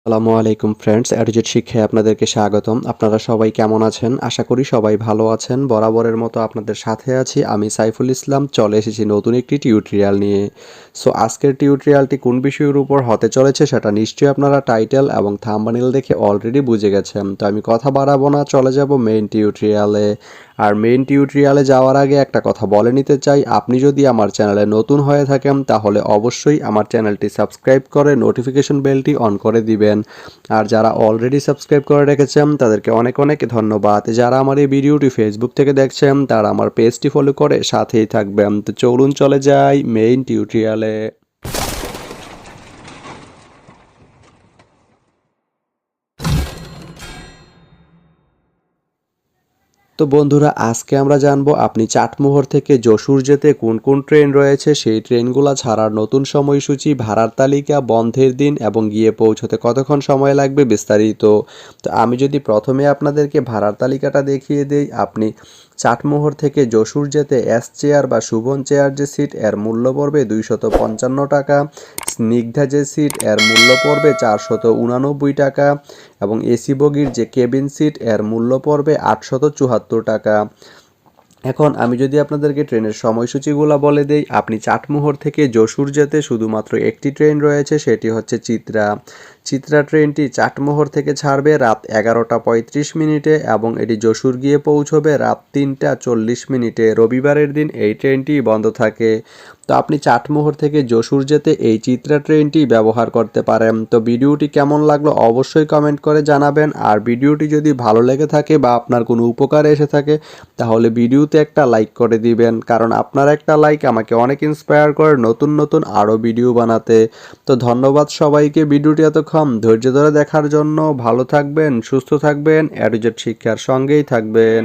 আসসালামু আলাইকুম ফ্রেন্ডস, অ্যাডুজেট শিক্ষায় আপনাদেরকে স্বাগতম। আপনারা সবাই কেমন আছেন? আশা করি সবাই ভালো আছেন। বরাবরের মতো আপনাদের সাথে আছি আমি সাইফুল ইসলাম। চলে এসেছি নতুন একটি টিউটোরিয়াল নিয়ে। সো আজকের টিউটোরিয়ালটি কোন বিষয়ের উপর হতে চলেছে সেটা নিশ্চয়ই আপনারা টাইটেল এবং থাম্বনেল দেখে অলরেডি বুঝে গেছেন। তো আমি কথা বাড়াবো না, চলে যাব মেইন টিউটোরিয়ালে। আর মেইন টিউটোরিয়ালে যাওয়ার আগে একটা কথা বলে নিতে চাই, আপনি যদি আমার চ্যানেলে নতুন হয়ে থাকেন তাহলে অবশ্যই আমার চ্যানেলটি সাবস্ক্রাইব করে নোটিফিকেশন বেলটি অন করে দিবেন। আর যারা অলরেডি সাবস্ক্রাইব করে রেখেছেন তাদেরকে অনেক অনেক ধন্যবাদ। যারা আমার এই ভিডিওটি ফেসবুক থেকে দেখছেন তারা আমার পেজটি ফলো করে সাথেই থাকবেন। তো চলুন চলে যাই মেইন টিউটোরিয়ালে। তো বন্ধুরা, আজকে আমরা জানবো আপনি চাটমোহর থেকে যশোর যেতে কোন কোন ট্রেন রয়েছে, সেই ট্রেনগুলো ছাড়ার নতুন সময়সূচি, ভাড়ার তালিকা, বন্ধের দিন এবং গিয়ে পৌঁছতে কতক্ষণ সময় লাগবে বিস্তারিত। তো আমি যদি প্রথমে আপনাদেরকে ভাড়ার তালিকাটা দেখিয়ে দেই, আপনি চাটমোহর থেকে যশোর যেতে এস চেয়ার বা শুভন চেয়ার যে সিট এর মূল্য পড়বে 255 টাকা, স্নিগ্ধা যে সিট এর মূল্য পড়বে 489 টাকা এবং এসি বগির যে কেবিন সিট এর মূল্য পড়বে 874 টাকা। এখন আমি যদি আপনাদেরকে ট্রেনের সময়সূচিগুলো বলে দেই, আপনি চাটমোহর থেকে যশোর যেতে শুধুমাত্র একটি ট্রেন রয়েছে, সেটি হচ্ছে চিত্রা। চিত্রা ট্রেনটি চাটমোহর থেকে ছাড়বে রাত 11টা 35 মিনিটে এবং এটি যশোর গিয়ে পৌঁছবে রাত 3টা 40 মিনিটে। রবিবারের দিন এই ট্রেনটি বন্ধ থাকে। তো আপনি চাটমোহর থেকে যশোর যেতে এই চিত্রা ট্রেনটি ব্যবহার করতে পারেন। তো ভিডিওটি কেমন লাগলো অবশ্যই কমেন্ট করে জানাবেন। আর ভিডিওটি যদি ভালো লেগে থাকে বা আপনার কোনো উপকারে এসে থাকে তাহলে ভিডিওতে একটা লাইক করে দিবেন, কারণ আপনার একটা লাইক আমাকে অনেক ইন্সপায়ার করে নতুন নতুন আরও ভিডিও বানাতে। তো ধন্যবাদ সবাইকে ভিডিওটি এতক্ষণ ধৈর্য ধরে দেখার জন্য। ভালো থাকবেন, সুস্থ থাকবেন, অ্যাডুজেট শিক্ষার সঙ্গেই থাকবেন।